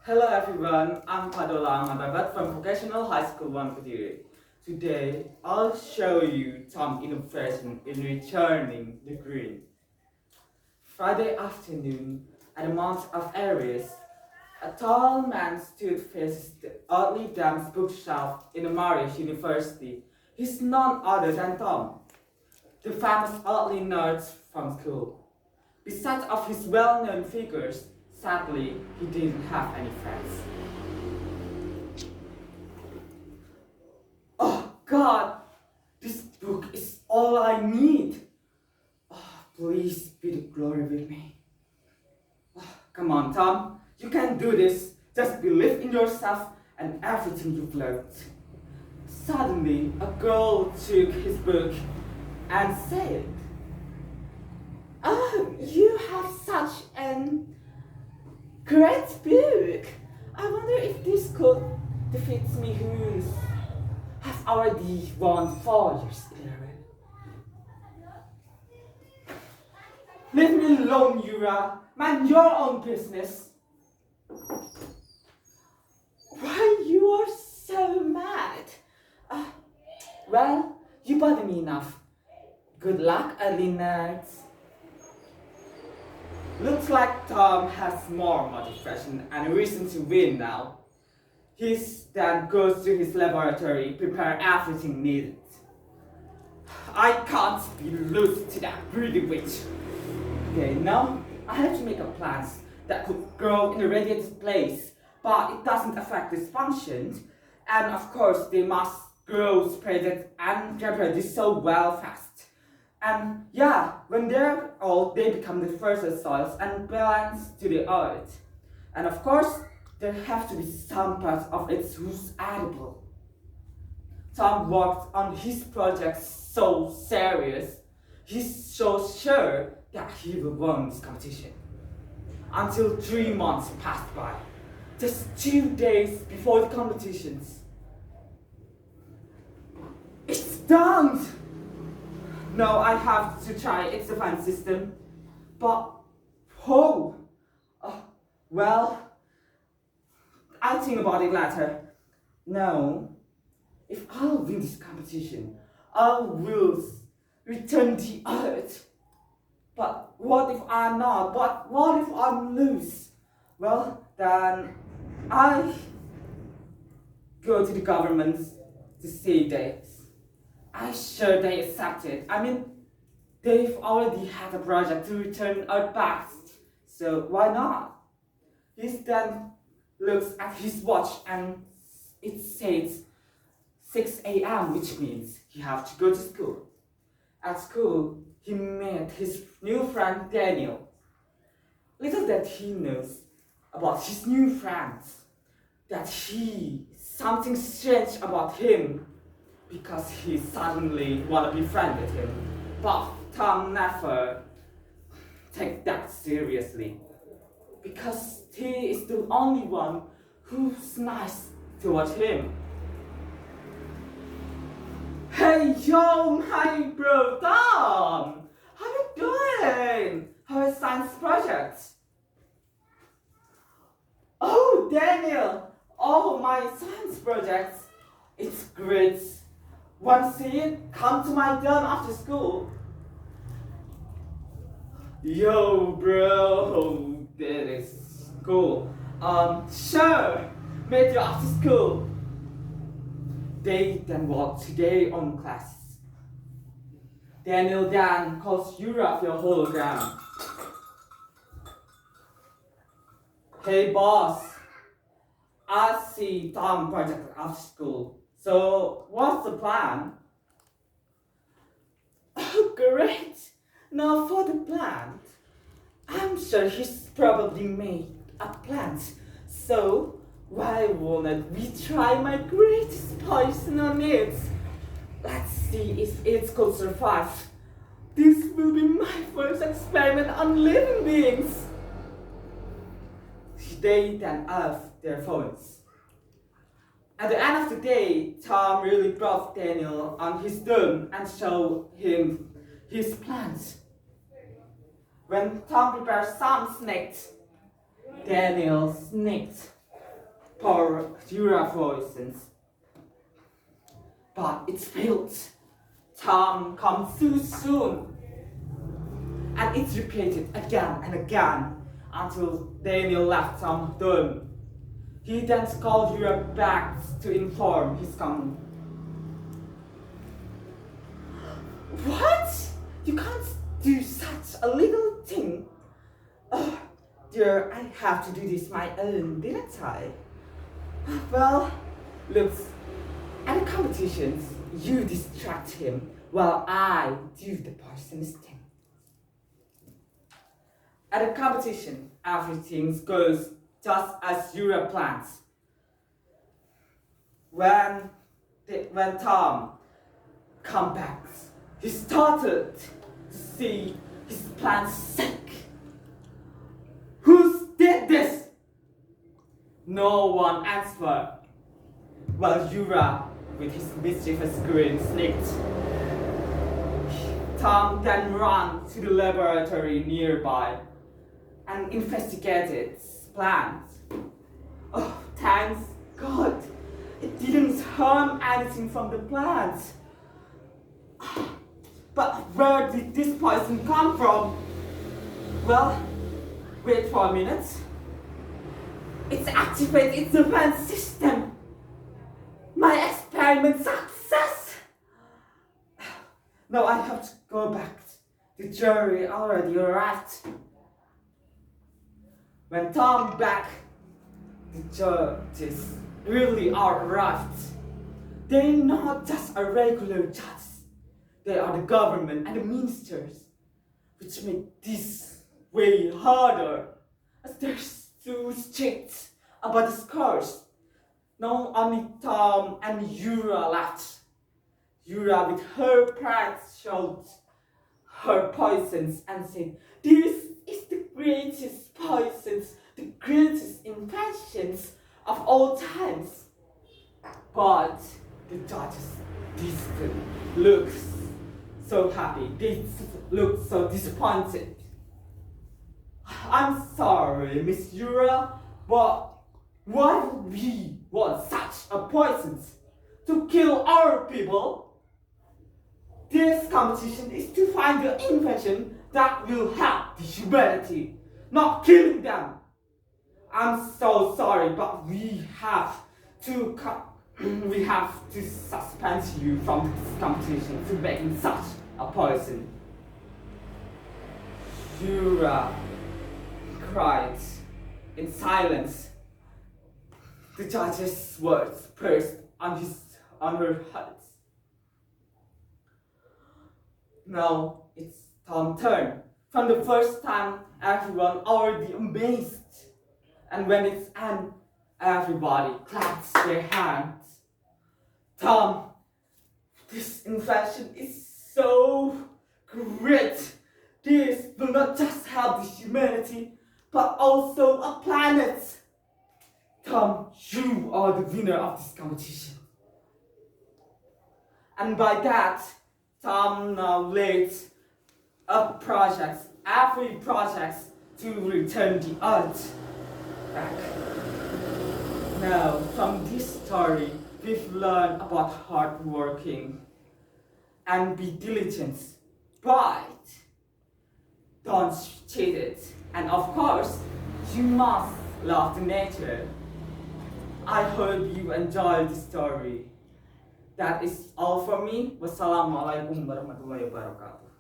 Hello everyone, I'm Fadhola Ahmad from Vocational High School 1 Kediri. Today, I'll show you some innovation in returning the green. Friday afternoon, at the Mount of Aries, a tall man stood facing the oddly damp bookshelf in the Marius University. He's none other than Tom, the famous oddly nerd from school. Besides of his well-known figures, sadly, he didn't have any friends. Oh God, this book is all I need. Oh, please be the glory with me. Oh, come on, Tom, you can do this. Just believe in yourself and everything you've learned. Suddenly, a girl took his book and said, "Oh, you have such an great book. I wonder if this could defeat me who have already won 4 years in a row." Leave me alone, Yura. Mind your own business. Why you are so mad? Well, you bother me enough. Good luck, early nerds. Looks like Tom has more motivation and a reason to win now. He then goes to his laboratory, prepare everything needed. I can't be loose to that greedy witch. Okay, now I have to make a plant that could grow in a radiated place, but it doesn't affect its function. And of course, they must grow, spread and reproduce so well fast. And yeah, when they're old, they become the fertile soils and balance to the earth. And of course, there have to be some parts of it who's edible. Tom worked on his project so serious, he's so sure that he will win this competition. Until 3 months passed by, just 2 days before the competitions. It's done! Now I have to try its defense system, but well, I'll think about it later. No, if I'll win this competition, I will return the earth. But what if I'm not? What if I lose? Well, then I go to the government to see this. I'm sure they accept it. I mean, they've already had a project to return Earth back, so why not? He then looks at his watch and it says 6 a.m., which means he has to go to school. At school, he met his new friend Daniel. Little that he knows about his new friends, that something strange about him, because he suddenly wanna be friends with him. But Tom never take that seriously, because he is the only one who's nice towards him. Hey yo, my bro Tom! How you doing? How is science project? Oh, Daniel! Oh, my science project. It's great. Want to see it? Come to my dorm after school. Yo, bro, that is cool. Sure. Meet you after school. They then walk today on classes. Daniel then calls Europe your hologram. Hey boss, I see Tom project after school. So what's the plan? Oh great! Now for the plant. I'm sure he's probably made a plant. So why won't we try my greatest poison on it? Let's see if it could survive. This will be my first experiment on living beings. They then off their phones. At the end of the day, Tom really brought Daniel on his dorm and showed him his plans. When Tom prepared some snacks, Daniel snicked for Jura poisons. But it failed. Time comes too soon. And it's repeated again and again until Daniel left Tom done. He then called Jura back to inform his company. What? You can't do such a little thing. Oh, dear, I have to do this my own, didn't I? Well, looks, at the competitions, you distract him while I do the poisonous thing. At the competition, everything goes just as Jura plans. When Tom comes back, he started to see his plans sink. Who did this? No one answered. While Jura, with his mischievous grin, snicked. Tom then ran to the laboratory nearby and investigated plans. Oh, thanks God! It didn't harm anything from the plants. But where did this poison come from? Well, wait for a minute. It's activated its defense system. My experiment success! Now I have to go back. The jury already arrived. When Tom back, the judges really arrived. They're not just a regular judge. They are the government and the ministers, which make this way harder, as they're too strict about the scores. Now only Tom and Jura left. Jura, with her pride, showed her poisons and said, "This is the greatest poisons, the greatest inventions of all times." But the judges didn't look so happy. They looked so disappointed. "I'm sorry, Miss Jura, but why would we want such a poison to kill our people? This competition is to find the invention that will help the humanity, not killing them. I'm so sorry, but we have to suspend you from this competition for making such a poison." Jura cried in silence. The judge's words perched on her head. Now it's Tom's turn. From the first time, everyone already amazed. And when it's end, everybody claps their hands. "Tom, this invention is so great. This will not just help the humanity, but also a planet. Tom, you are the winner of this competition." And by that, Tom now leads every project to return the earth back. Now, from this story, we've learned about hard working and be diligent, but don't cheat it. And of course, you must love the nature. I hope you enjoyed the story. That is all from me. Wassalamualaikum warahmatullahi wabarakatuh.